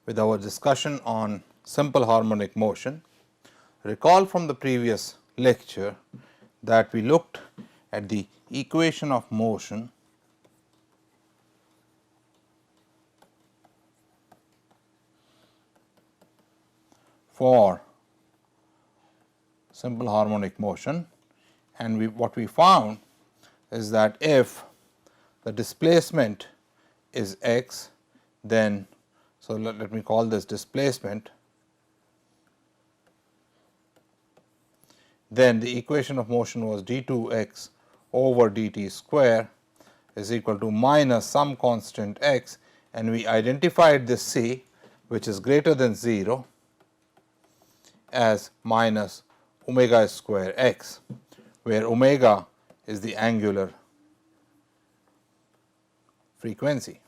with our discussion on simple harmonic motion. Recall from the previous lecture that we looked at the equation of motion for simple harmonic motion, and what we found is that if the displacement is x, then let me call this displacement, then the equation of motion was d2x over dt square is equal to minus some constant x, and we identified this c which is greater than 0 as minus omega square x, where omega is the angular frequency.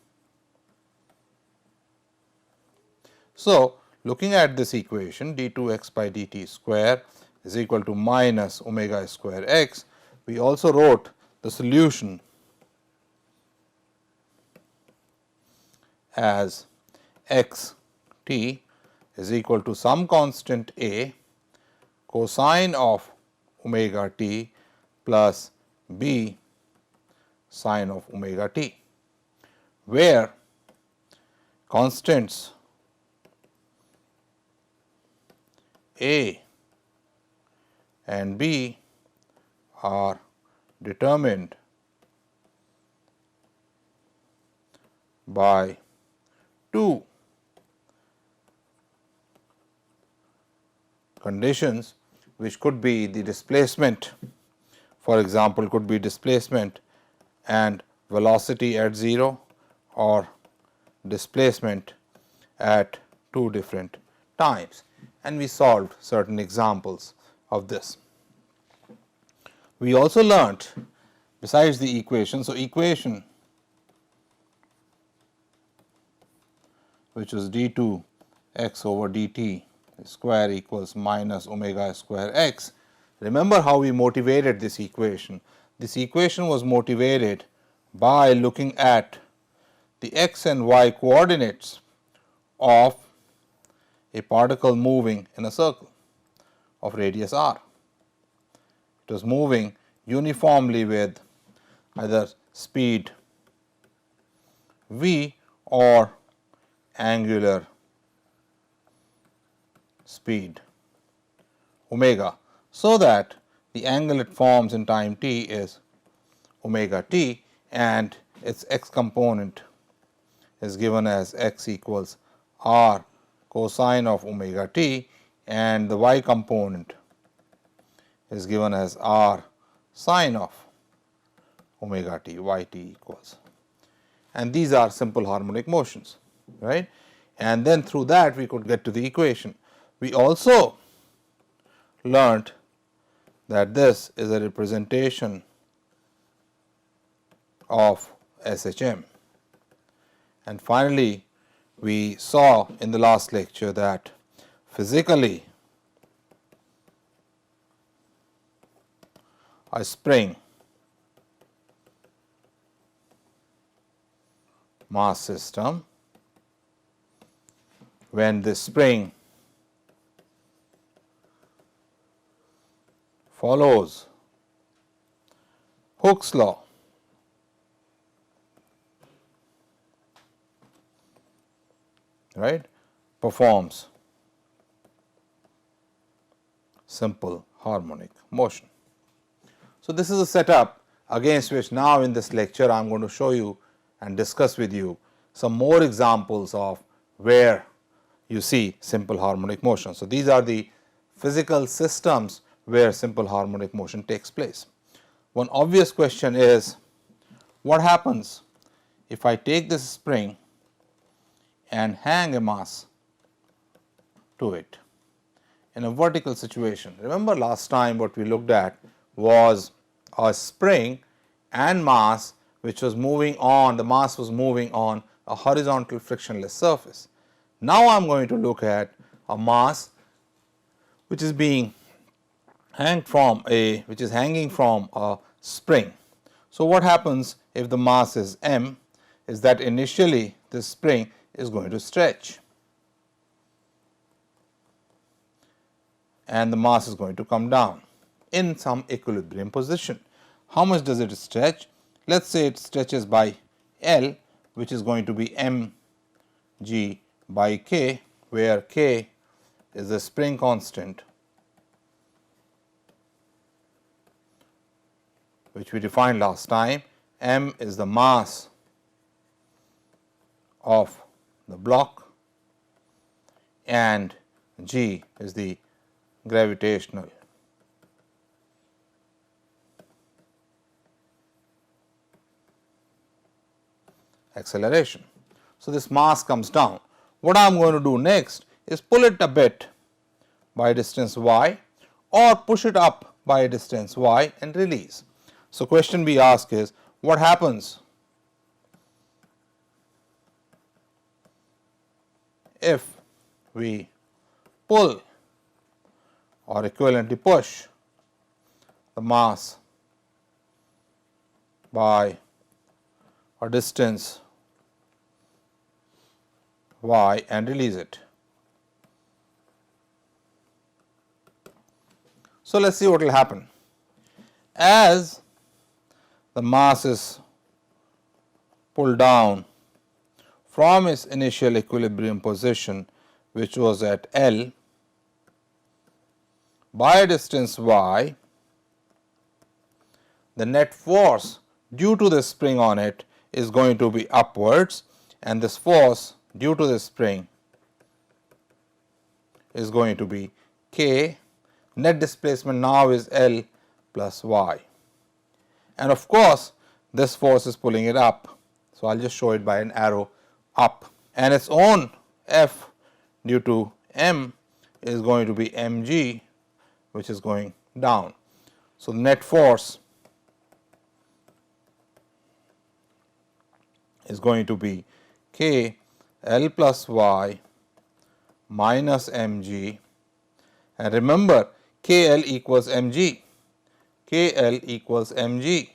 So, looking at this equation d2x by dt square is equal to minus omega square x, we also wrote the solution as x t is equal to some constant a cosine of omega t plus b sine of omega t, where constants a and b are determined by two conditions, which could be the displacement, for example, could be displacement and velocity at 0 or displacement at two different times, and we solved certain examples of this. We also learnt, besides the equation, so equation which was d2 x over dt square equals minus omega square x. Remember how we motivated this equation. This equation was motivated by looking at the x and y coordinates of a particle moving in a circle of radius r. It was moving uniformly with either speed v or angular speed omega, so that the angle it forms in time t is omega t, and its x component is given as x equals r cosine of omega t, and the y component is given as r sine of omega t, y t equals, and these are simple harmonic motions, right. And then through that we could get to the equation. We also learnt that this is a representation of SHM, and finally we saw in the last lecture that physically a spring mass system, when this spring follows Hooke's law, right, performs simple harmonic motion. So, this is a setup against which now in this lecture I am going to show you and discuss with you some more examples of where you see simple harmonic motion. So, these are the physical systems where simple harmonic motion takes place. One obvious question is, what happens if I take this spring and hang a mass to it in a vertical situation? Remember last time what we looked at was a spring and mass which was moving on, the mass was moving on a horizontal frictionless surface. Now, I am going to look at a mass which is being hanging from a spring. So, what happens if the mass is m is that initially this spring is going to stretch, and the mass is going to come down in some equilibrium position. How much does it stretch? Let us say it stretches by L, which is going to be mg by k, where k is the spring constant which we defined last time, m is the mass of the block, and g is the gravitational acceleration. So, this mass comes down. What I am going to do next is pull it a bit by a distance y, or push it up by a distance y and release. So, question we ask is, what happens if we pull or equivalently push the mass by a distance y and release it? So, let us see what will happen. As the mass is pulled down from its initial equilibrium position, which was at L, by a distance y, the net force due to the spring on it is going to be upwards, and this force due to the spring is going to be k. Net displacement now is L plus y, and of course, this force is pulling it up. So, I will just show it by an arrow up, and its own F due to m is going to be mg, which is going down. So, the net force is going to be k L plus y minus mg, and remember KL equals mg, KL equals mg,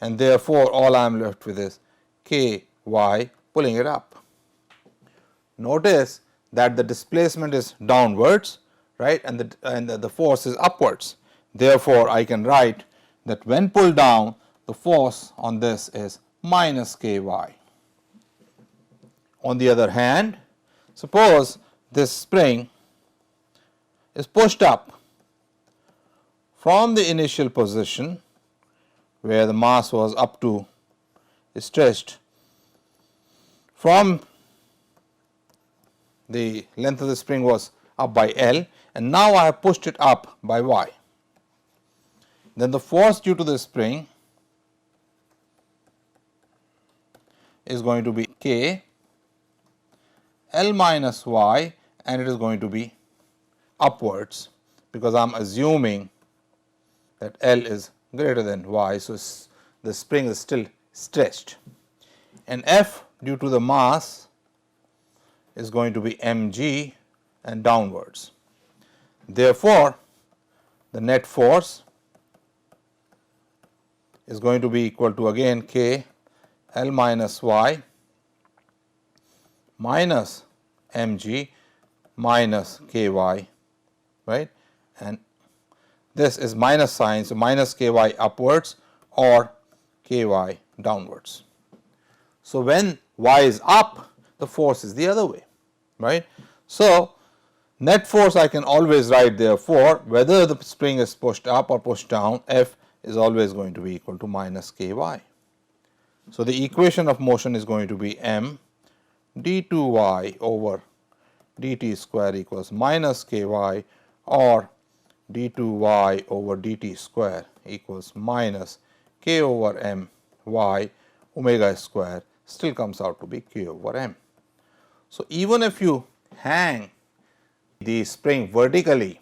and therefore, all I am left with is ky pulling it up. Notice that the displacement is downwards, right, and the force is upwards. Therefore, I can write that when pulled down, the force on this is minus ky. On the other hand, suppose this spring is pushed up from the initial position where the mass was up to stretched from the length of the spring was up by L, and now I have pushed it up by y. Then the force due to the spring is going to be k L minus y, and it is going to be upwards, because I am assuming that L is greater than y. So, the spring is still stretched, and F due to the mass is going to be mg and downwards. Therefore, the net force is going to be equal to again k L minus y minus mg minus ky, right, and this is minus sign. So, minus ky upwards or ky downwards. So, when y is up, the force is the other way, right. So, net force I can always write, therefore, whether the spring is pushed up or pushed down, F is always going to be equal to minus ky. So, the equation of motion is going to be m d2y over dt square equals minus ky, or d2y over dt square equals minus k over m y omega square still comes out to be k over m. So, even if you hang the spring vertically,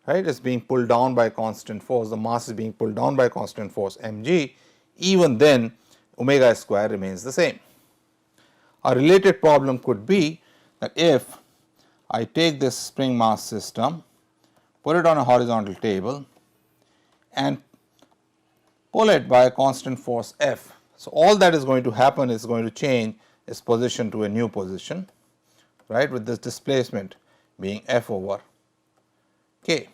right, it is being pulled down by constant force, the mass is being pulled down by constant force mg, even then omega square remains the same. A related problem could be that if I take this spring mass system, put it on a horizontal table and pull it by a constant force F. So, all that is going to happen is going to change its position to a new position, right, with this displacement being F over k.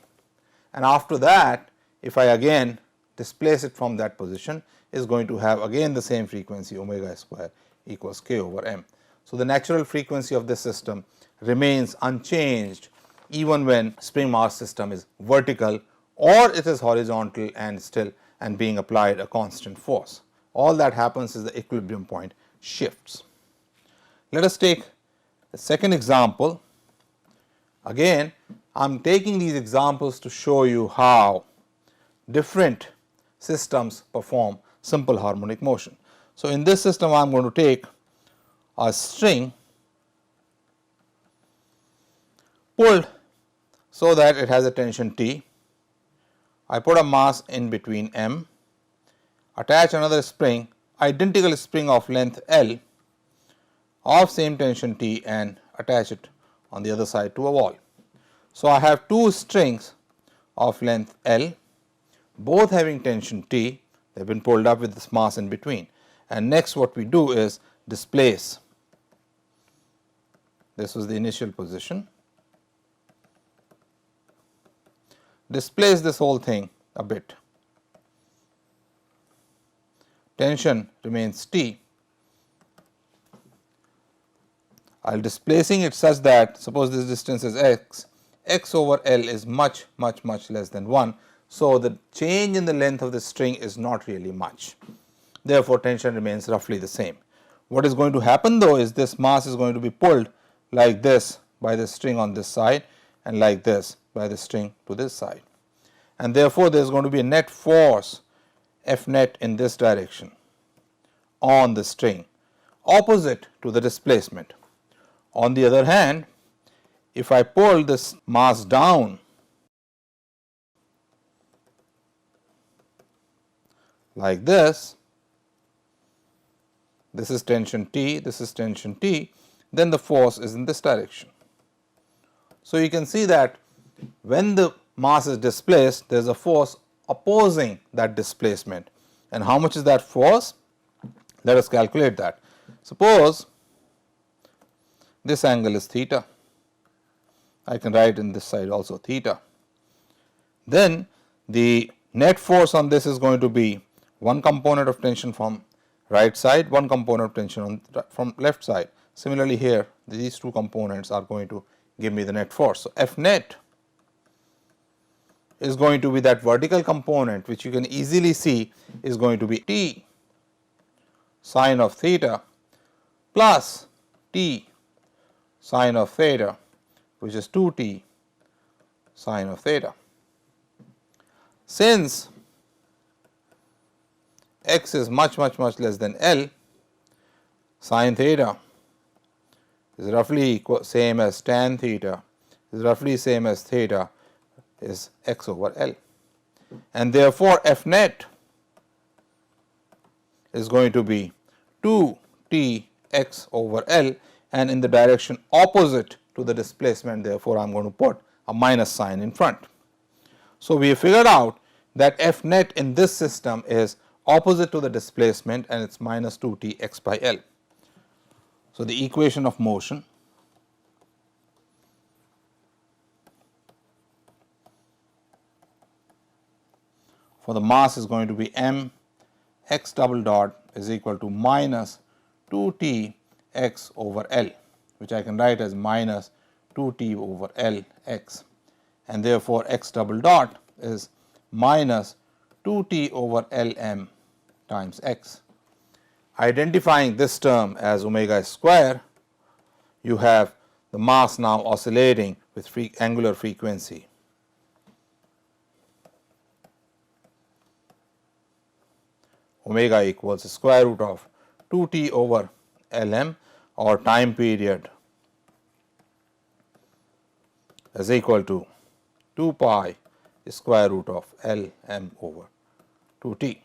and after that if I again displace it from that position, is going to have again the same frequency omega square equals k over m. So, the natural frequency of this system remains unchanged even when spring mass system is vertical or it is horizontal and still and being applied a constant force. All that happens is the equilibrium point shifts. Let us take the second example. Again, I am taking these examples to show you how different systems perform simple harmonic motion. So, in this system I am going to take a string pulled so that it has a tension T. I put a mass in between M, attach another spring, identical spring of length L of same tension T, and attach it on the other side to a wall. So, I have two strings of length L, both having tension T. They have been pulled up with this mass in between, and next what we do is displace. This was the initial position. Displace this whole thing a bit. Tension remains T. I will displacing it such that, suppose this distance is x, x over L is much less than 1. So, the change in the length of the string is not really much. Therefore, tension remains roughly the same. What is going to happen though is this mass is going to be pulled like this by the string on this side and like this by the string to this side. And therefore, there is going to be a net force F net in this direction on the string opposite to the displacement. On the other hand, if I pull this mass down like this is tension T, this is tension T, then the force is in this direction. So, you can see that when the mass is displaced, there is a force opposing that displacement. And how much is that force? Let us calculate that. Suppose this angle is theta. I can write in this side also theta. Then the net force on this is going to be one component of tension from right side, one component of tension from left side. Similarly, here these two components are going to give me the net force. So, F net is going to be that vertical component, which you can easily see is going to be T sine of theta plus T sine of theta, which is 2T sine of theta. Since x is much less than L, sine theta is roughly same as tan theta, is roughly same as theta is x over L, and therefore, F net is going to be 2T x over L, and in the direction opposite to the displacement. Therefore, I am going to put a minus sign in front. So, we have figured out that F net in this system is opposite to the displacement and it is minus 2T x by L. So, the equation of motion for the mass is going to be m x double dot is equal to minus 2T x over L, which I can write as minus 2T over L x, and therefore, x double dot is minus 2T over L m times x. Identifying this term as omega square, you have the mass now oscillating with angular frequency. Omega equals square root of 2T over Lm, or time period is equal to 2 pi square root of Lm over 2T,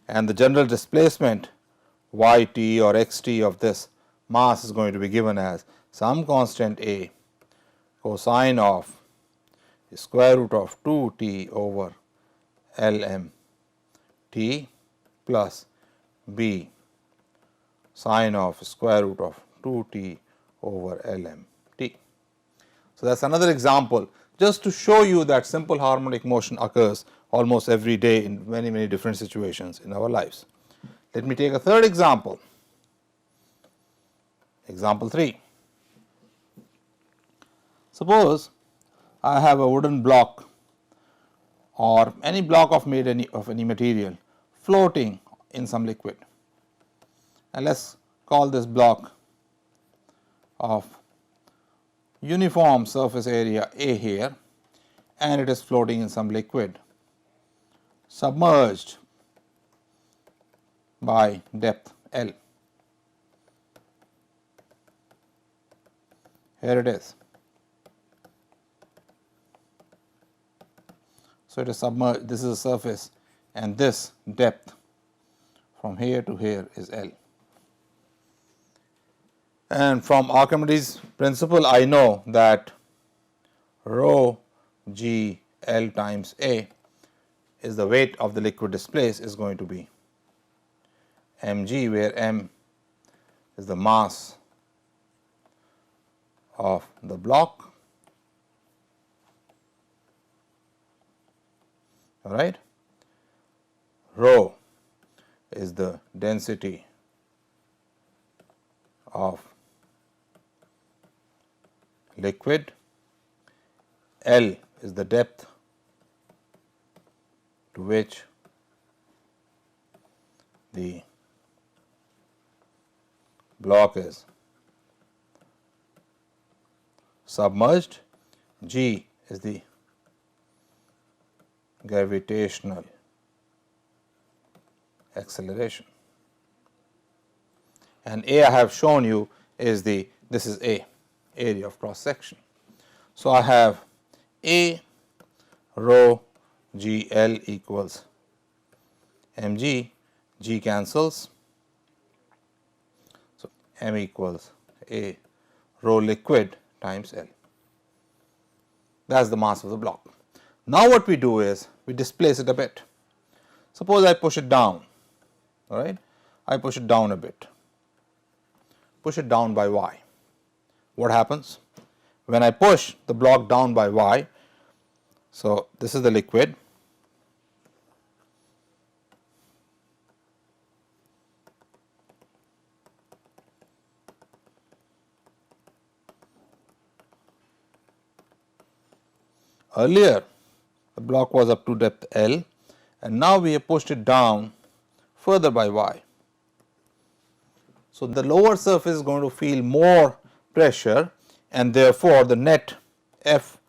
and the general displacement yt or xt of this mass is going to be given as some constant A cosine of square root of 2T over Lm t plus B sine of square root of 2T over Lm t. So, that is another example just to show you that simple harmonic motion occurs almost every day in many different situations in our lives. Let me take a third example. Example 3. Suppose I have a wooden block or any block of any material floating in some liquid, and let us call this block of uniform surface area A here, and it is floating in some liquid submerged by depth L. Here it is. So, it is submerged, this is a surface, and this depth from here to here is L. And from Archimedes' principle, I know that rho g L times A is the weight of the liquid displaced is going to be mg, where m is the mass of the block, all right. Rho is the density of liquid, L is the depth to which the block is submerged, G is the gravitational acceleration, and A I have shown you is this is A, area of cross section. So, I have A rho g L equals mg, g cancels. So, m equals A rho liquid times L. That is the mass of the block. Now, what we do is we displace it a bit. Suppose I push it down, all right. I push it down a bit, push it down by y. What happens? When I push the block down by y, so this is the liquid, earlier the block was up to depth L, and now we have pushed it down further by y. So, the lower surface is going to feel more pressure, and therefore, the net F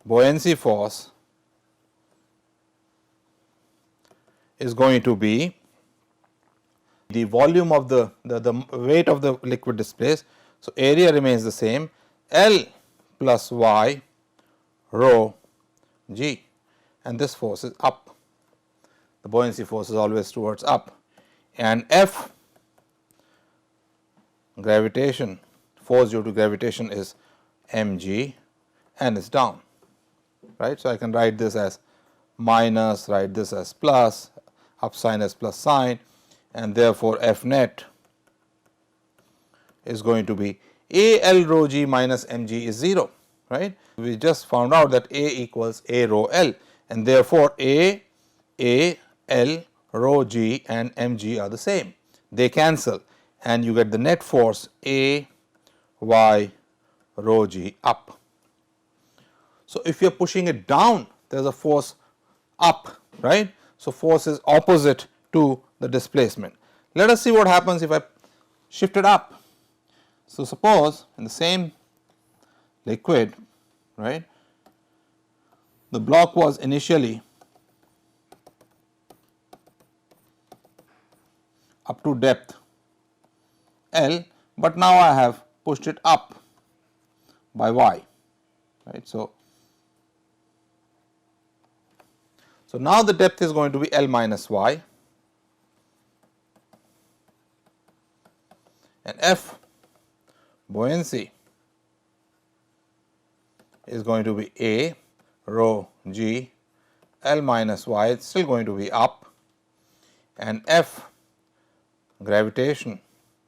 buoyancy force is going to be the volume of the weight of the liquid displaced. So, area remains the same, L plus y rho g, and this force is up. The buoyancy force is always towards up, and F gravitation, force due to gravitation, is mg, and is down, right. So, I can write this as minus, write this as plus, up sign as plus sign, and therefore, F net is going to be A L rho g minus mg is 0, right. We just found out that A equals A rho L, and therefore, A L rho g and mg are the same, they cancel, and you get the net force A y rho g up. So, if you are pushing it down, there is a force up, right. So, force is opposite to the displacement. Let us see what happens if I shift it up. So, suppose in the same liquid, right, the block was initially up to depth L, but now I have pushed it up by y, right. So, now the depth is going to be L minus y, and F buoyancy is going to be A rho g L minus y, it is still going to be up, and F gravitation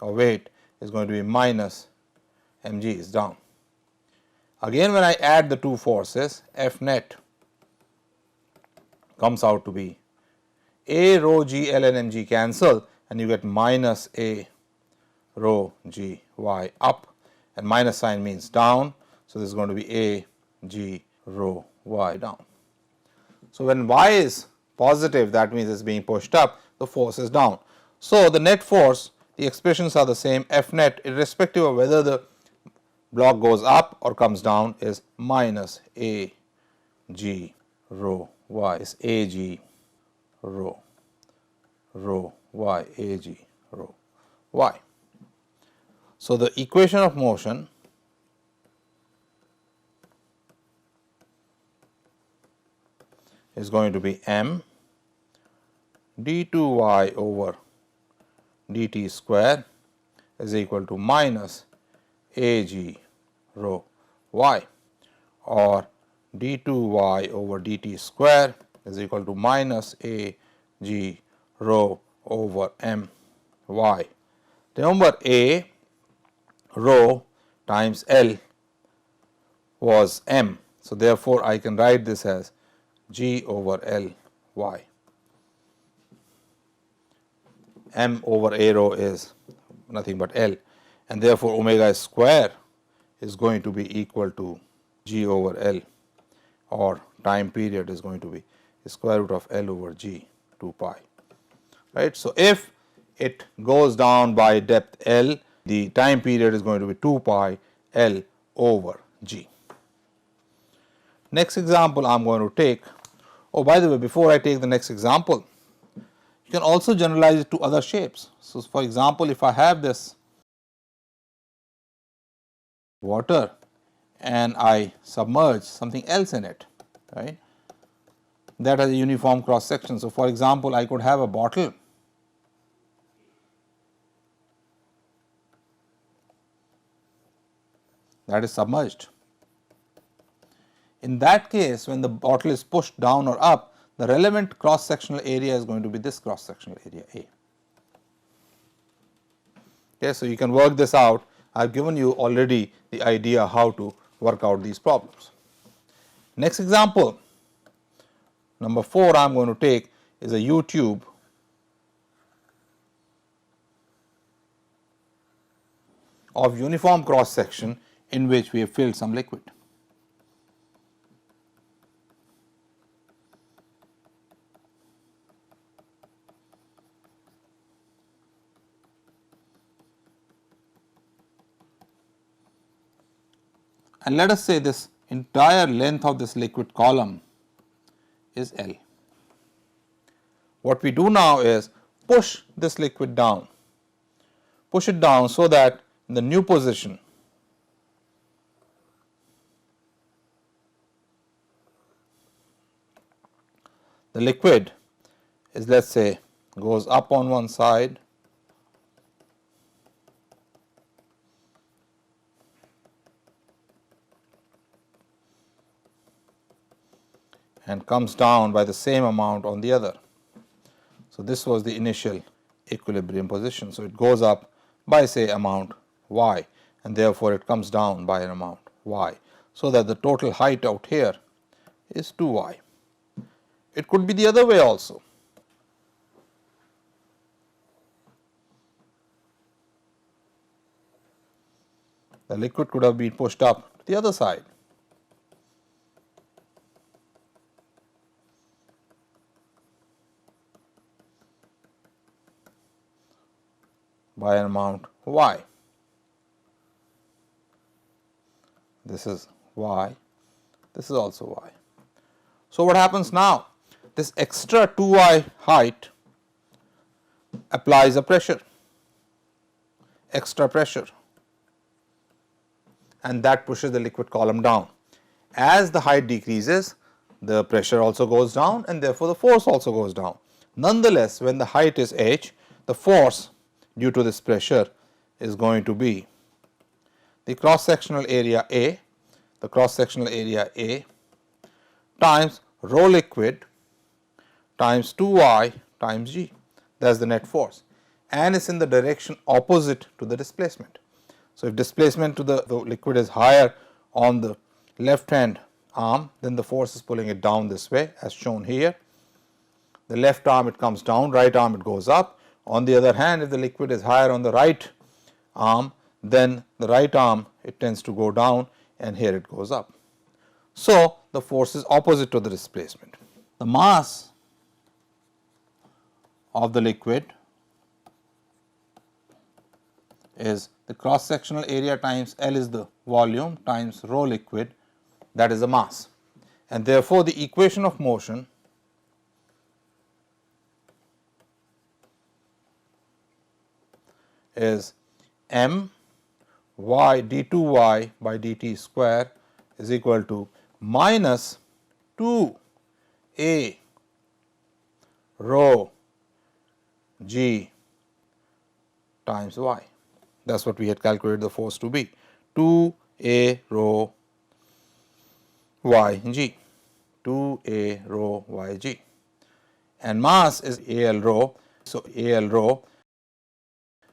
or weight is going to be minus mg is down. Again when I add the two forces, F net comes out to be A rho g ln mg cancel and you get minus A rho g y up, and minus sign means down. So, this is going to be A g rho y down. So, when y is positive, that means it is being pushed up, the force is down. So, the net force, the expressions are the same, F net irrespective of whether the block goes up or comes down is minus A g rho y, is A g rho y, A g rho y. So, the equation of motion is going to be m d2y over dt square is equal to minus ag rho y, or d2y over dt square is equal to minus ag rho over m y. Remember, a rho times L was m. So, therefore, I can write this as g over L y. M over a rho is nothing but L, and therefore, omega square is going to be equal to g over L, or time period is going to be square root of L over g 2 pi, right. So, if it goes down by depth L, the time period is going to be 2 pi L over g. Next example I am going to take. Oh, by the way, before I take the next example, you can also generalize it to other shapes. So, for example, if I have this water and I submerge something else in it, right, that has a uniform cross section. So, for example, I could have a bottle that is submerged. In that case, when the bottle is pushed down or up, the relevant cross sectional area is going to be this cross sectional area A. Okay, so, you can work this out. I have given you already the idea how to work out these problems. Next example, number 4 I am going to take is a U tube of uniform cross section in which we have filled some liquid. And let us say this entire length of this liquid column is L. What we do now is push this liquid down, push it down so that in the new position the liquid is, let us say, goes up on one side and comes down by the same amount on the other. So, this was the initial equilibrium position. So, it goes up by, say, amount y, and therefore, it comes down by an amount y. So, that the total height out here is 2y. It could be the other way also. The liquid could have been pushed up to the other side. By an amount y. This is y, this is also y. So, what happens now? This extra 2y height applies a pressure, extra pressure, and that pushes the liquid column down. As the height decreases, the pressure also goes down, and therefore, the force also goes down. Nonetheless, when the height is h, the force due to this pressure is going to be the cross sectional area A, the cross sectional area A times rho liquid times 2y times g, that is the net force, and is in the direction opposite to the displacement. So, if displacement to the liquid is higher on the left hand arm, then the force is pulling it down this way as shown here. The left arm it comes down, right arm it goes up. On the other hand, if the liquid is higher on the right arm, then the right arm it tends to go down and here it goes up. So, the force is opposite to the displacement. The mass of the liquid is the cross sectional area times L is the volume times rho liquid, that is the mass, and therefore, the equation of motion is m y d2y by dt square is equal to minus 2 a rho g times y. That is what we had calculated the force to be, 2 a rho y g, 2 a rho y g, and mass is a l rho. So, a l rho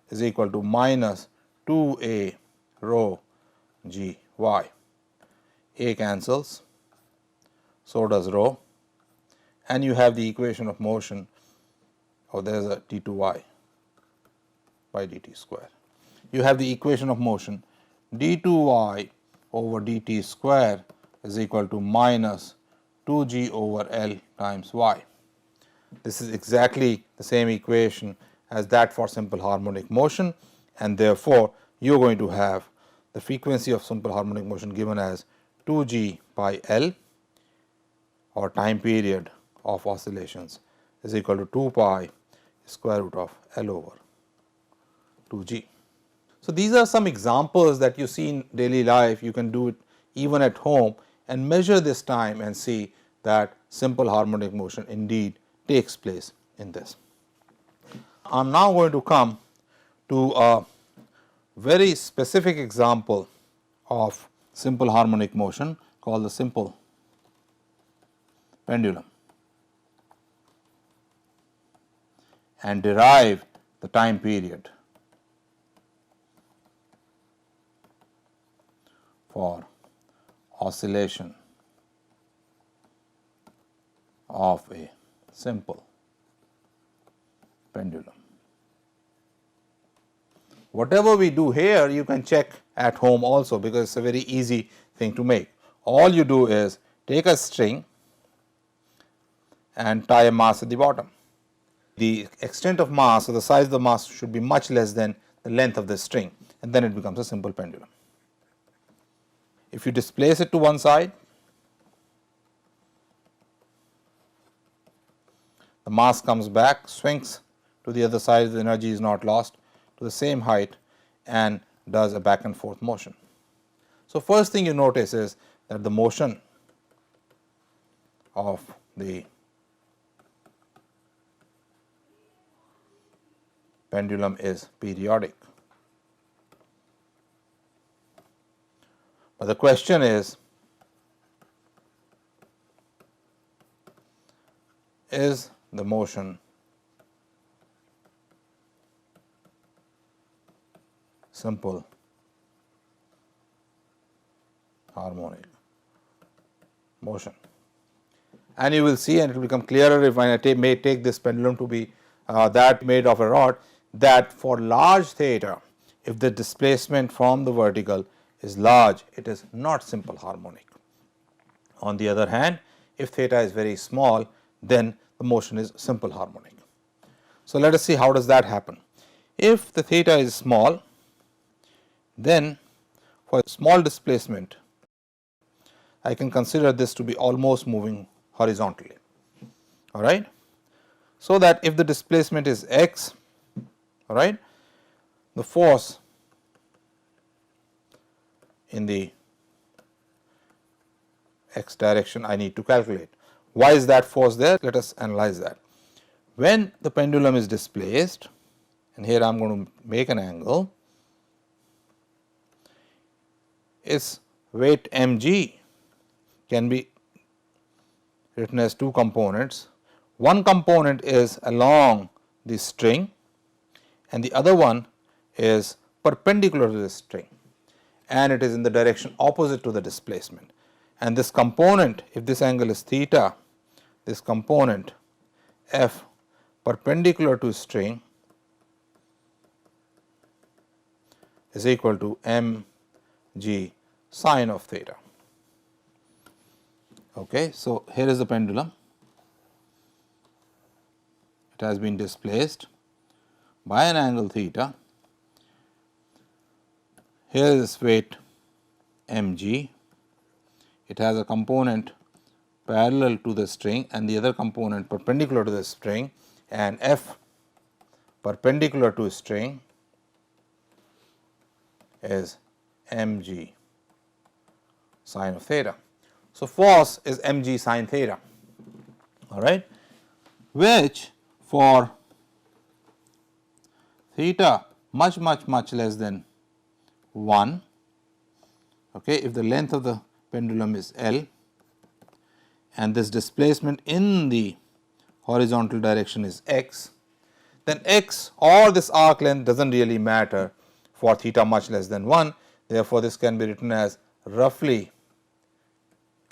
is equal to minus 2 a rho g y. A cancels, so does rho, and you have the equation of motion. Oh, there is a d2y by dt square. You have the equation of motion d2y over dt square is equal to minus 2g over L times y. This is exactly the same equation as that for simple harmonic motion, and therefore, you are going to have the frequency of simple harmonic motion given as 2g by L or time period of oscillations is equal to 2 pi square root of L over 2g. So, these are some examples that you see in daily life. You can do it even at home and measure this time and see that simple harmonic motion indeed takes place in this. I am now going to come to a very specific example of simple harmonic motion called the simple pendulum and derive the time period for oscillation of a simple pendulum. Whatever we do here, you can check at home also, because it is a very easy thing to make. All you do is take a string and tie a mass at the bottom. The extent of mass or the size of the mass should be much less than the length of the string, and then it becomes a simple pendulum. If you displace it to one side, the mass comes back, swings to the other side, the energy is not lost, to the same height and does a back and forth motion. So, first thing you notice is that the motion of the pendulum is periodic. But the question is the motion simple harmonic motion? And you will see, and it will become clearer if I may take this pendulum to be that made of a rod, that for large theta, if the displacement from the vertical is large, it is not simple harmonic. On the other hand, if theta is very small, then the motion is simple harmonic. So, let us see how does that happen. If the theta is small, then for small displacement, I can consider this to be almost moving horizontally, all right. So, that if the displacement is x, all right, the force in the x direction I need to calculate. Why is that force there? Let us analyze that. When the pendulum is displaced, and here I am going to make an angle, its weight mg can be written as two components. One component is along the string and the other one is perpendicular to the string, and it is in the direction opposite to the displacement. and this component, if this angle is theta, this component f perpendicular to string is equal to m g sine of theta. Okay. So, here is the pendulum, it has been displaced by an angle theta. Here is its weight mg, it has a component parallel to the string and the other component perpendicular to the string, and f perpendicular to string is mg sine of theta. So, force is mg sine theta, all right, which for theta much less than 1, okay, if the length of the pendulum is L and this displacement in the horizontal direction is x, then x or this arc length does not really matter for theta much less than 1. Therefore, this can be written as roughly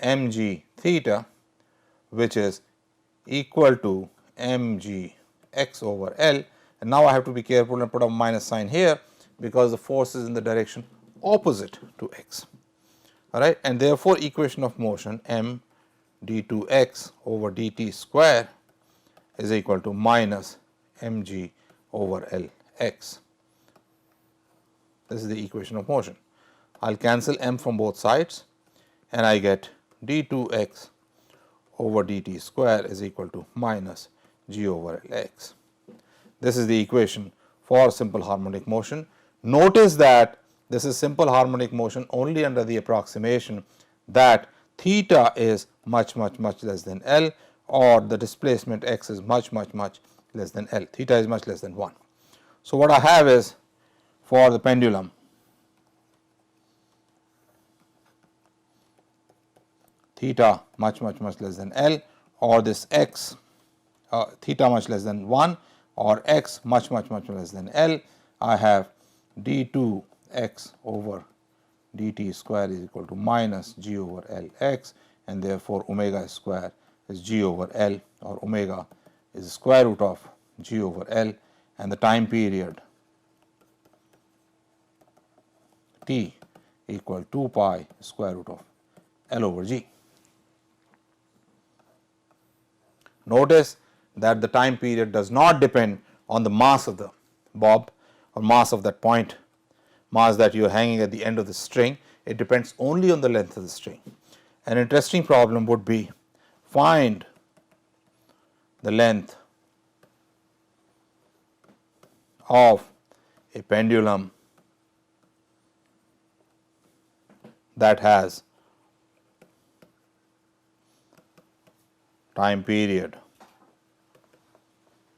mg theta, which is equal to mg x over L, and now I have to be careful and put a minus sign here because the force is in the direction opposite to x, all right, and therefore, equation of motion m d2x over dt square is equal to minus mg over Lx. This is the equation of motion. I will cancel m from both sides and I get d2x over dt square is equal to minus g over Lx. This is the equation for simple harmonic motion. Notice that this is simple harmonic motion only under the approximation that theta is much less than L, or the displacement x is much less than L, theta is much less than 1. So, what I have is for the pendulum theta much less than L, or this x theta much less than 1 or x much less than L, I have d2x over dt square is equal to minus g over Lx, and therefore, omega square is g over L, or omega is the square root of g over L, and the time period t equal 2 pi square root of L over g. Notice that the time period does not depend on the mass of the bob or mass of that point, mass that you are hanging at the end of the string. It depends only on the length of the string. An interesting problem would be find the length of a pendulum that has time period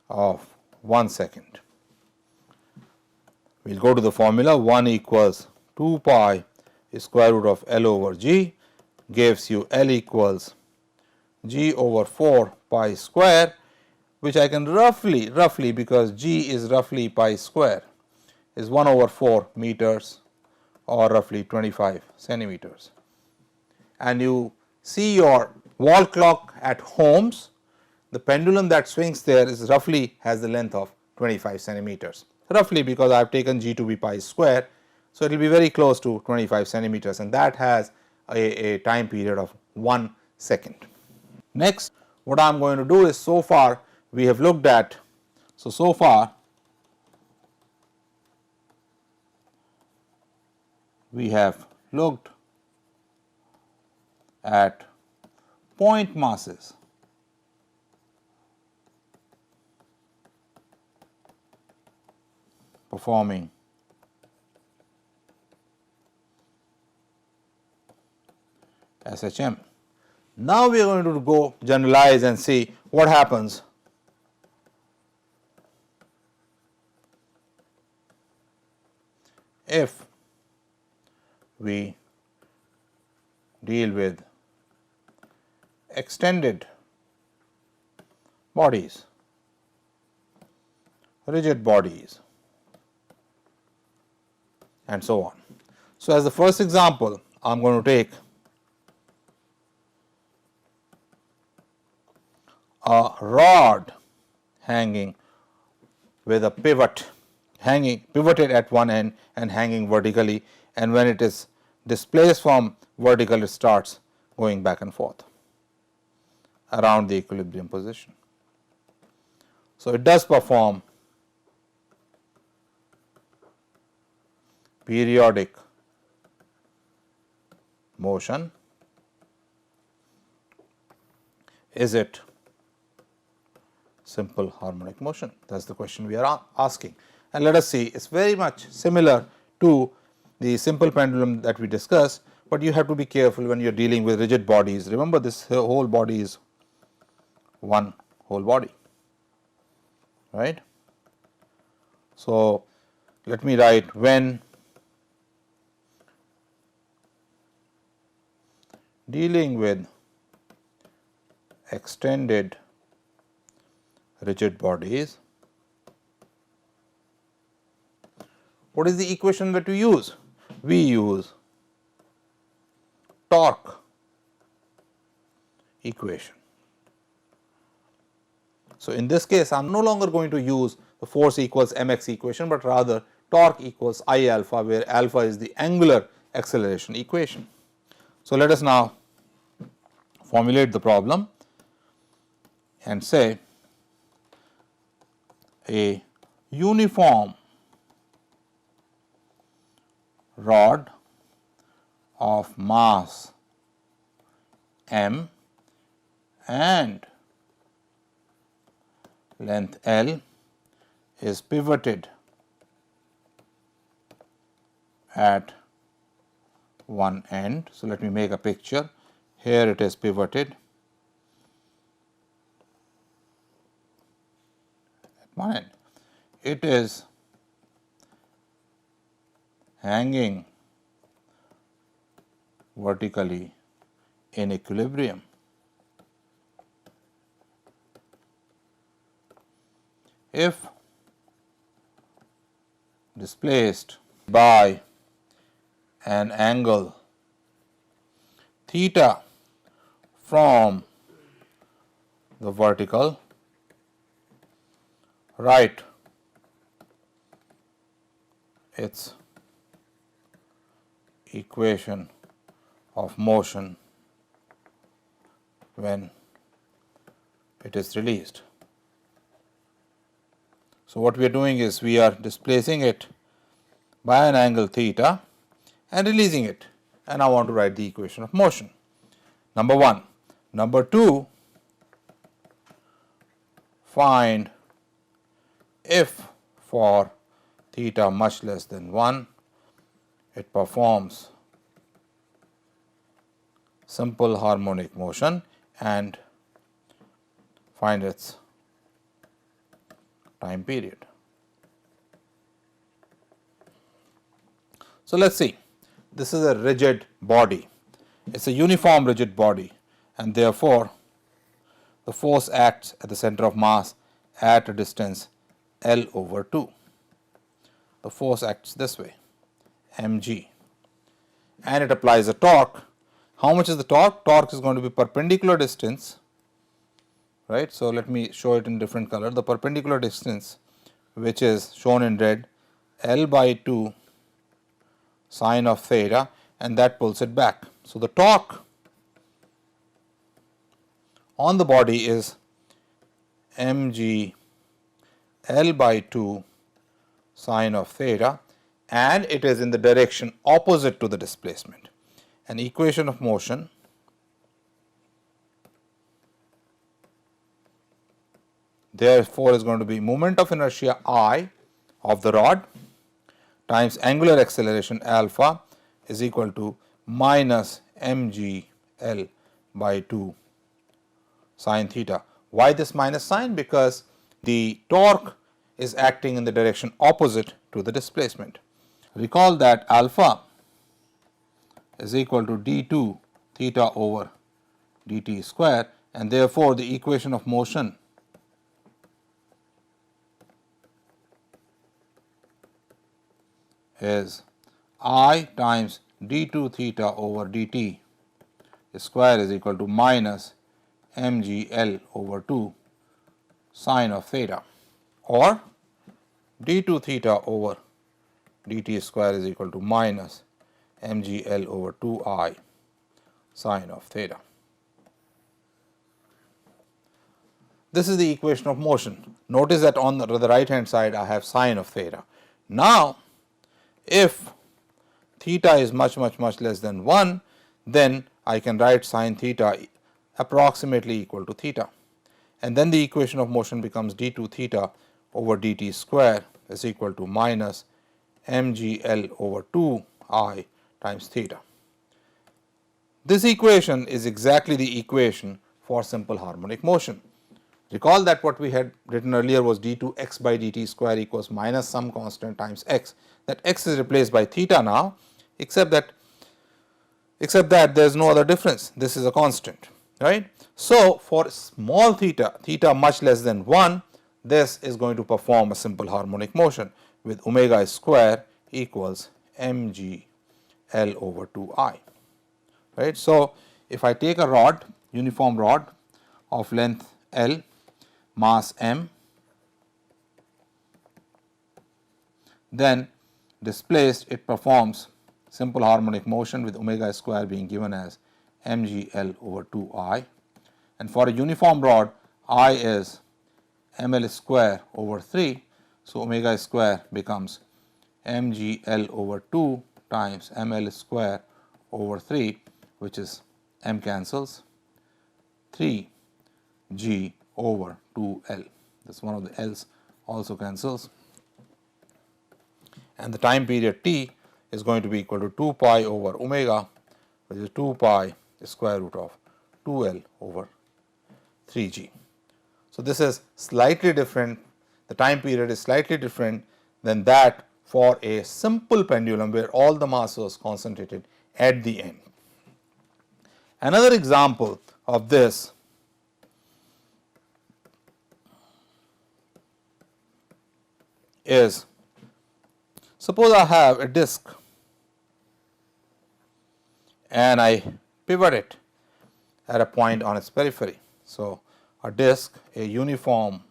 of 1 second. We will go to the formula. 1 equals 2 pi square root of L over g gives you L equals g over 4 pi square, which I can roughly because g is roughly pi square is 1 over 4 meters or roughly 25 centimeters. And you see your wall clock at homes, the pendulum that swings there is roughly has the length of 25 centimeters, roughly because I have taken g to be pi square. So, it will be very close to 25 centimeters, and that has a time period of 1 second. Next, what I am going to do is, so far we have looked at, so far we have looked at point masses performing SHM. Now, we are going to go generalize and see what happens if we deal with extended bodies, rigid bodies, and so on. So, as the first example, I am going to take a rod hanging with a pivot pivoted at one end and hanging vertically, and when it is displaced from vertical, it starts going back and forth around the equilibrium position. So, it does perform periodic motion. Is it simple harmonic motion? That is the question we are asking. And let us see, it is very much similar to the simple pendulum that we discussed, but you have to be careful when you are dealing with rigid bodies. Remember, this whole body is one whole body, right. So, let me write, when dealing with extended rigid bodies, what is the equation that we use? We use torque equation. So, in this case, I am no longer going to use the force equals mx equation, but rather torque equals I alpha, where alpha is the angular acceleration equation. So, let us now formulate the problem and say a uniform rod of mass m and length L is pivoted at one end. So, let me make a picture. Here it is pivoted at one end. It is hanging vertically in equilibrium. If displaced by an angle theta from the vertical, write its equation of motion when it is released. So, what we are doing is we are displacing it by an angle theta and releasing it, and I want to write the equation of motion, number 1. Number 2, find if for theta much less than 1, it performs simple harmonic motion, and find its time period. So, let us see, this is a rigid body, it is a uniform rigid body, and therefore, the force acts at the center of mass at a distance L over 2. The force acts this way, mg, and it applies a torque. How much is the torque? Torque is going to be perpendicular distance, right. So, let me show it in different color. The perpendicular distance, which is shown in red, L by 2 sine of theta, and that pulls it back. So, the torque on the body is mg L by 2 sine of theta, and it is in the direction opposite to the displacement. An equation of motion therefore is going to be moment of inertia I of the rod times angular acceleration alpha is equal to minus mg L by 2 sine theta. Why this minus sign? Because the torque is acting in the direction opposite to the displacement. Recall that alpha is equal to d2 theta over dt square, and therefore, the equation of motion is I times d2 theta over dt square is equal to minus mgl over 2 sine of theta, or d2 theta over dt square is equal to minus mgl over 2I sine of theta. This is the equation of motion. Notice that on the right hand side I have sine of theta. Now, if theta is much less than 1, then I can write sine theta approximately equal to theta, and then the equation of motion becomes d2 theta over dt square is equal to minus mgl over 2I times theta. This equation is exactly the equation for simple harmonic motion. Recall that what we had written earlier was d2 x by dt square equals minus some constant times x. That x is replaced by theta now, except that there is no other difference. This is a constant, right? So, for small theta, theta much less than 1, this is going to perform a simple harmonic motion with omega square equals mg L over 2I, right. So, if I take a rod, uniform rod of length L, mass m, then displaced it performs simple harmonic motion with omega square being given as mgl over 2I, and for a uniform rod I is ml square over 3. So, omega square becomes mgl over 2 times ml square over 3, which is m cancels, 3g over 2l. This is one of the l's also cancels, and the time period t is going to be equal to 2 pi over omega, which is 2 pi square root of 2l over 3g. So, this is slightly different, the time period is slightly different than that for a simple pendulum where all the mass was concentrated at the end. Another example of this is, suppose I have a disc and I pivot it at a point on its periphery. So, a disc, a uniform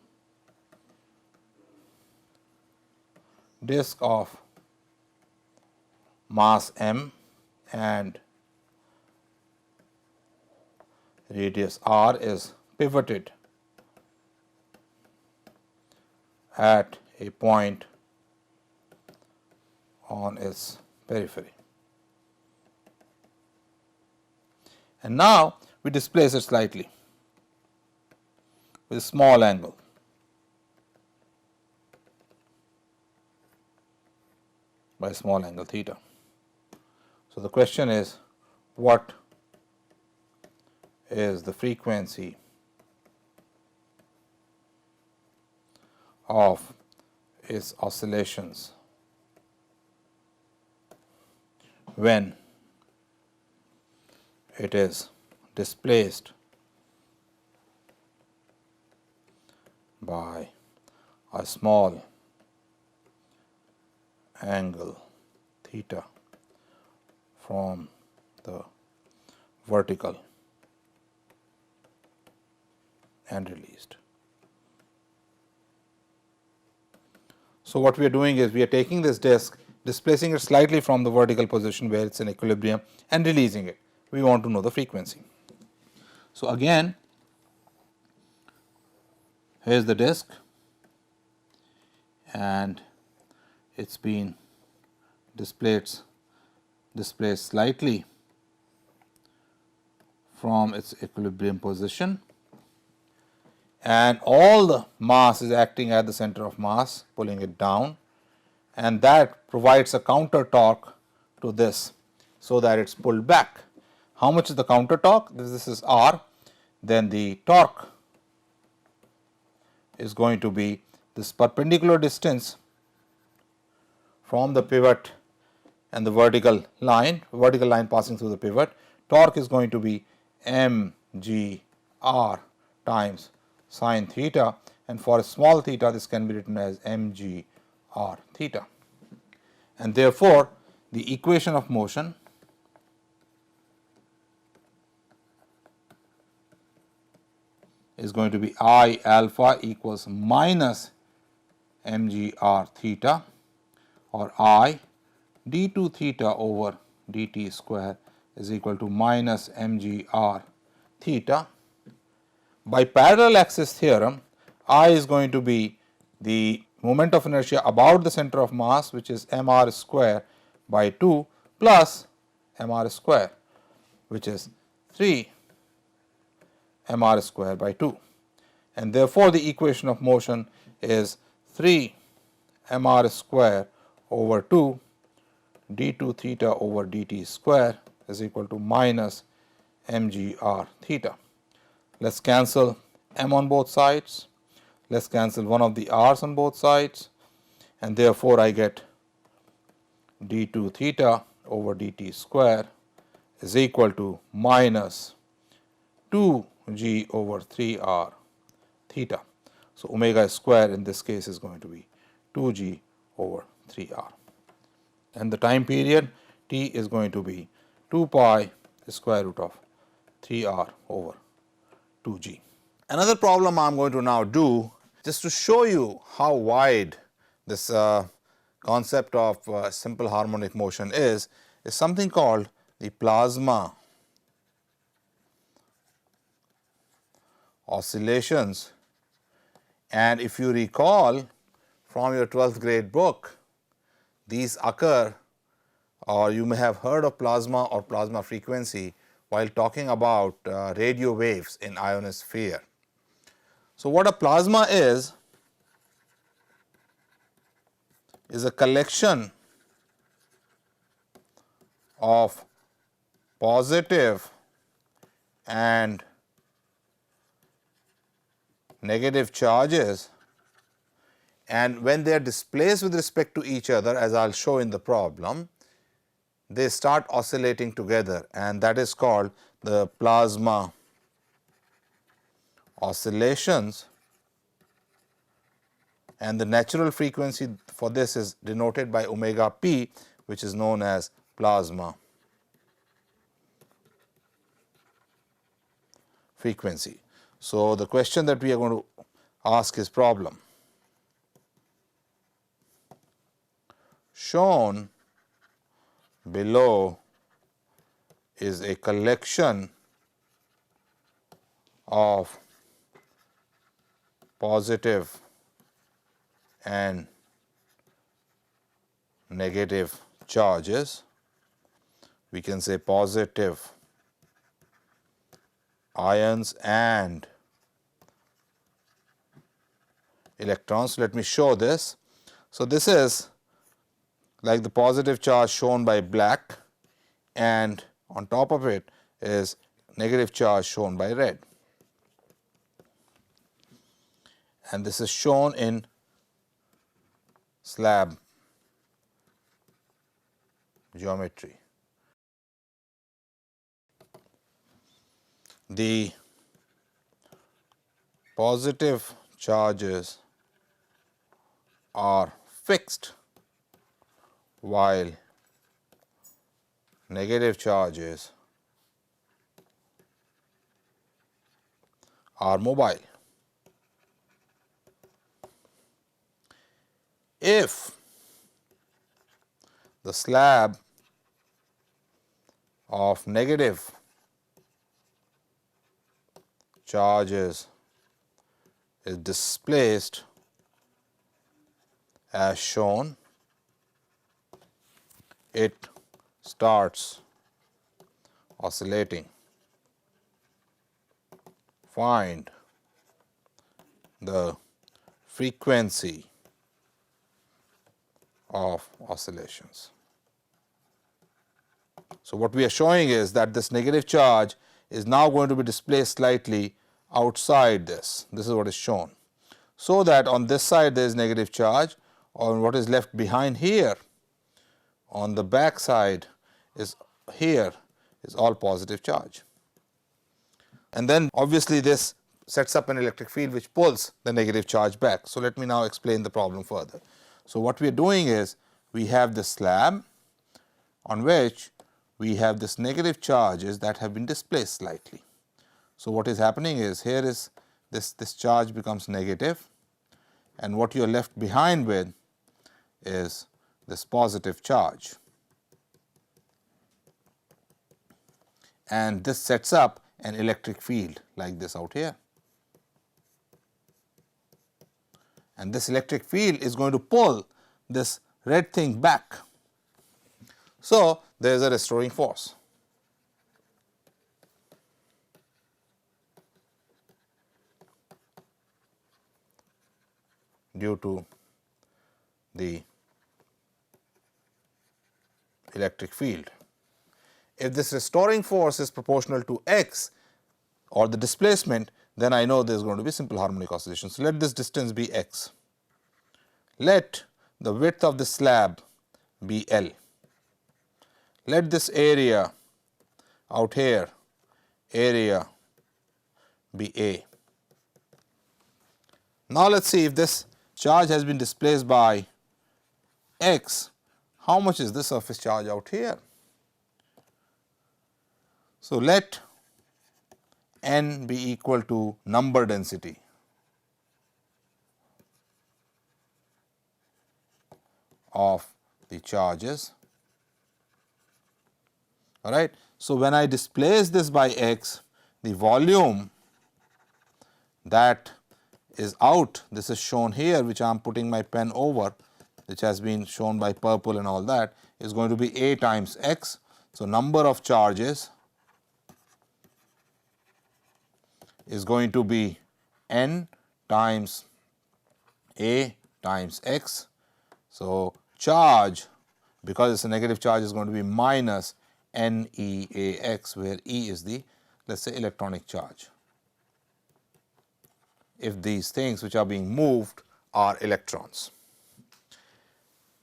disc of mass m and radius r is pivoted at a point on its periphery, and now we displace it slightly with a small angle. By small angle theta. So, the question is, what is the frequency of its oscillations when it is displaced by a small angle theta from the vertical and released. So, what we are doing is we are taking this disc, displacing it slightly from the vertical position where it is in equilibrium and releasing it. We want to know the frequency. So, again here is the disc and it has been displaced slightly from its equilibrium position, and all the mass is acting at the center of mass, pulling it down, and that provides a counter torque to this so that it is pulled back. How much is the counter torque? This is R, then the torque is going to be this perpendicular distance from the pivot and the vertical line passing through the pivot. Torque is going to be mg r times sine theta, and for a small theta this can be written as mg r theta, and therefore, the equation of motion is going to be I alpha equals minus mg r theta, or I d2 theta over dt square is equal to minus mg r theta. By parallel axis theorem, I is going to be the moment of inertia about the center of mass, which is mr square by 2 plus mr square, which is 3 mr square by 2, and therefore the equation of motion is 3 mr square over 2 d2 theta over dt square is equal to minus mg r theta. Let's cancel m on both sides, let's cancel one of the r's on both sides, and therefore I get d2 theta over dt square is equal to minus 2g over 3r theta. So, omega square in this case is going to be 2g over 3r, and the time period t is going to be 2 pi square root of 3r over 2g. Another problem I am going to now do, just to show you how wide this concept of simple harmonic motion is something called the plasma oscillations. And if you recall from your 12th grade book, these occur, or you may have heard of plasma or plasma frequency while talking about radio waves in ionosphere. So, what a plasma is a collection of positive and negative charges, and when they are displaced with respect to each other, as I will show in the problem, they start oscillating together, and that is called the plasma oscillations, and the natural frequency for this is denoted by omega p, which is known as plasma frequency. So, the question that we are going to ask is problem. Shown below is a collection of positive and negative charges. We can say positive ions and electrons. Let me show this. So, this is like the positive charge shown by black, and on top of it is negative charge shown by red, and this is shown in slab geometry. The positive charges are fixed while negative charges are mobile. If the slab of negative charges is displaced as shown, it starts oscillating. Find the frequency of oscillations. So, what we are showing is that this negative charge is now going to be displaced slightly outside this. This is what is shown. So, that on this side there is negative charge, on what is left behind here on the back side is here is all positive charge. And then obviously this sets up an electric field which pulls the negative charge back. So, let me now explain the problem further. So, what we are doing is we have this slab on which we have this negative charges that have been displaced slightly. So, what is happening is here is this charge becomes negative, and what you are left behind with is this positive charge, and this sets up an electric field like this out here, and this electric field is going to pull this red thing back. So, there is a restoring force. Due to the electric field. If this restoring force is proportional to x or the displacement, then I know there is going to be simple harmonic oscillation. So, let this distance be x. Let the width of the slab be L. Let this area out here, area be A. Now, let us see if this charge has been displaced by x, how much is this surface charge out here? So, let n be equal to number density of the charges, all right. So, when I displace this by x, the volume that is out, this is shown here, which I am putting my pen over, which has been shown by purple and all that, is going to be A times x. So, number of charges is going to be n times A times x. So, charge, because it is a negative charge, is going to be minus n E A x, where E is the, let us say, electronic charge, if these things which are being moved are electrons.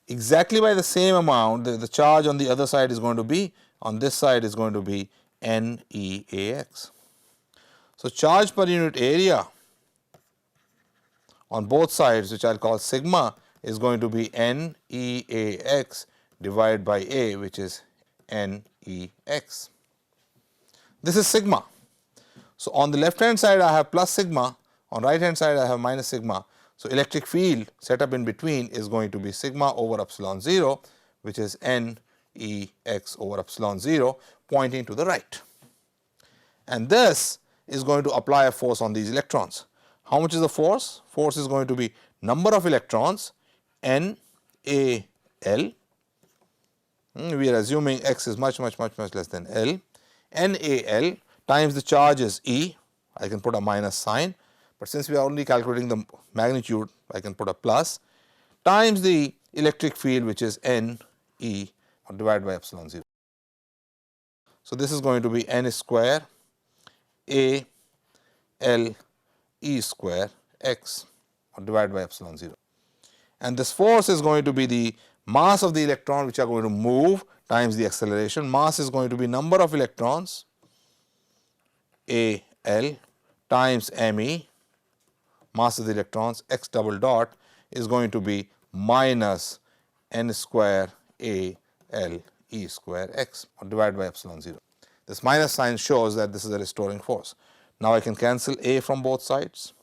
Exactly by the same amount, the charge on the other side is going to be, on this side is going to be n E A x. So, charge per unit area on both sides, which I will call sigma, is going to be n E A x divided by A, which is n E x. This is sigma. So, on the left hand side I have plus sigma, on right hand side I have minus sigma. So, electric field set up in between is going to be sigma over epsilon 0, which is n E x over epsilon 0, pointing to the right. And this is going to apply a force on these electrons. How much is the force? Force is going to be number of electrons n A L. We are assuming x is much less than L. N A L times the charge is E. I can put a minus sign, but since we are only calculating the magnitude, I can put a plus, times the electric field, which is n E divided by epsilon 0. So, this is going to be n square A L E square x divided by epsilon 0. And this force is going to be the mass of the electron which are going to move times the acceleration. Mass is going to be number of electrons A L times m e, mass of the electrons, x double dot is going to be minus n square A L E square x divided by epsilon 0. This minus sign shows that this is a restoring force. Now, I can cancel A from both sides,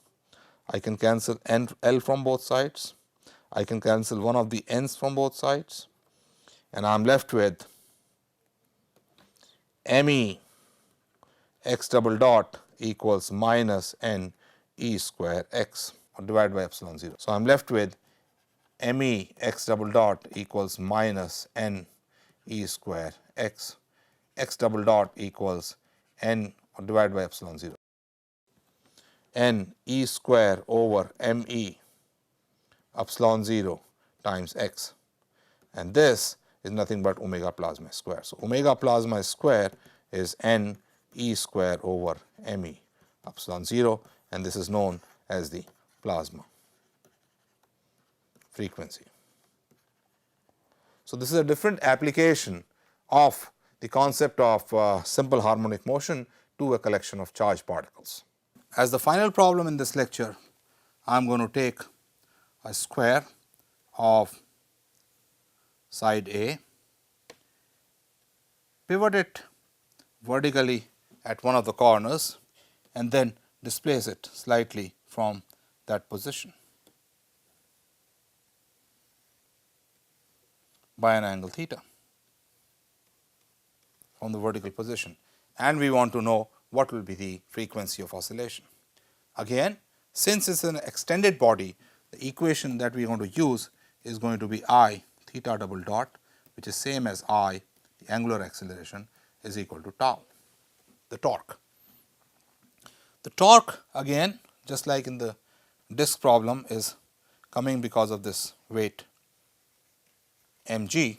I can cancel L from both sides, I can cancel one of the n's from both sides, and I am left with m e x double dot equals minus n e square x divided by epsilon 0. So, I am left with m e x double dot equals minus n e square x, x double dot equals n divided by epsilon 0, n e square over m e epsilon 0 times x, and this is nothing but omega plasma square. So, omega plasma square is n e square over m e epsilon 0, and this is known as the plasma frequency. So, this is a different application of the concept of simple harmonic motion to a collection of charged particles. As the final problem in this lecture, I am going to take a square of side A, pivot it vertically at one of the corners, and then displace it slightly from that position by an angle theta from the vertical position, and we want to know what will be the frequency of oscillation. Again, since it is an extended body, the equation that we are going to use is going to be I theta double dot, which is same as I, the angular acceleration, is equal to tau, the torque. The torque again, just like in the disk problem, is coming because of this weight mg.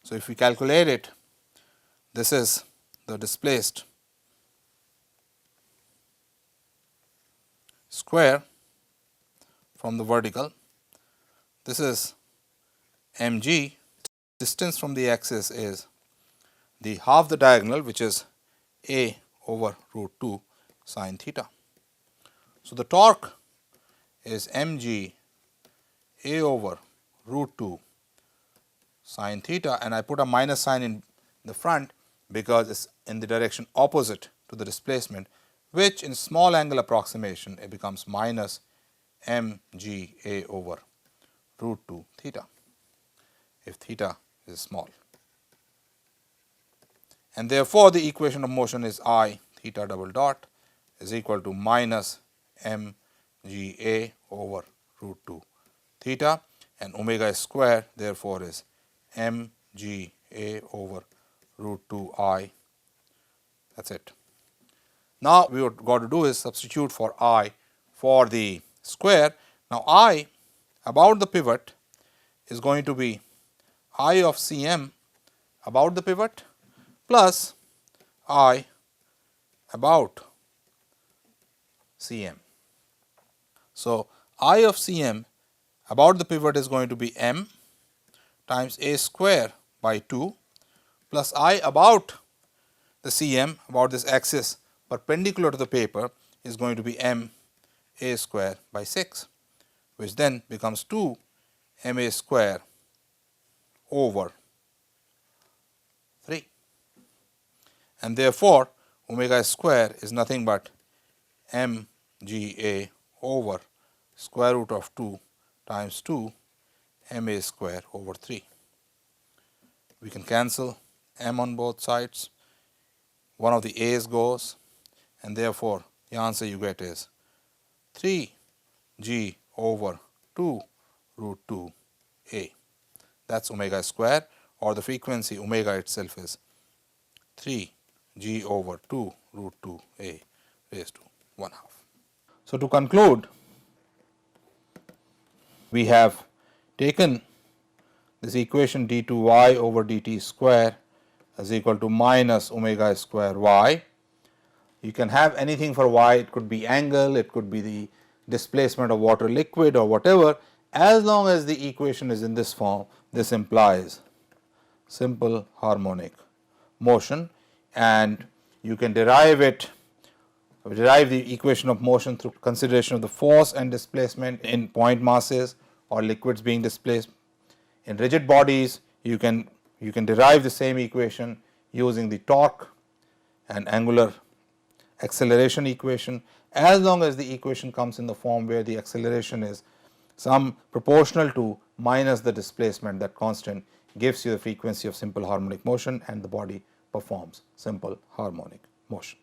So, if we calculate it, this is the displaced square from the vertical, this is mg, distance from the axis is the half the diagonal, which is a over root 2 sin theta. So, the torque is mg a over root 2 sin theta, and I put a minus sign in the front because it is in the direction opposite to the displacement, which in small angle approximation it becomes minus mg a over root 2 theta, if theta is small. And therefore, the equation of motion is I theta double dot is equal to minus mg a over root 2 theta, and omega square therefore is mg a over root 2 I. That is it. Now, we what got to do is substitute for I for the square. Now, I about the pivot is going to be I of Cm about the pivot plus I about Cm. So, I of Cm about the pivot is going to be m times a square by 2 plus I about the Cm, about this axis perpendicular to the paper, is going to be m a square by 6, which then becomes 2 m a square over 3, and therefore, omega square is nothing but m g a over square root of 2 times 2 m a square over 3. We can cancel m on both sides, one of the a's goes, and therefore, the answer you get is 3 g over 2 root 2 a. That is omega square, or the frequency omega itself is 3 g over 2 root 2 a raised to 1/2. So, to conclude, we have taken this equation d2y over dt square is equal to minus omega square y. You can have anything for y, it could be angle, it could be the displacement of water liquid or whatever, as long as the equation is in this form. This implies simple harmonic motion, and you can derive the equation of motion through consideration of the force and displacement in point masses or liquids being displaced. In rigid bodies, you can derive the same equation using the torque and angular acceleration equation, as long as the equation comes in the form where the acceleration is some proportional to minus the displacement. That constant gives you the frequency of simple harmonic motion, and the body performs simple harmonic motion.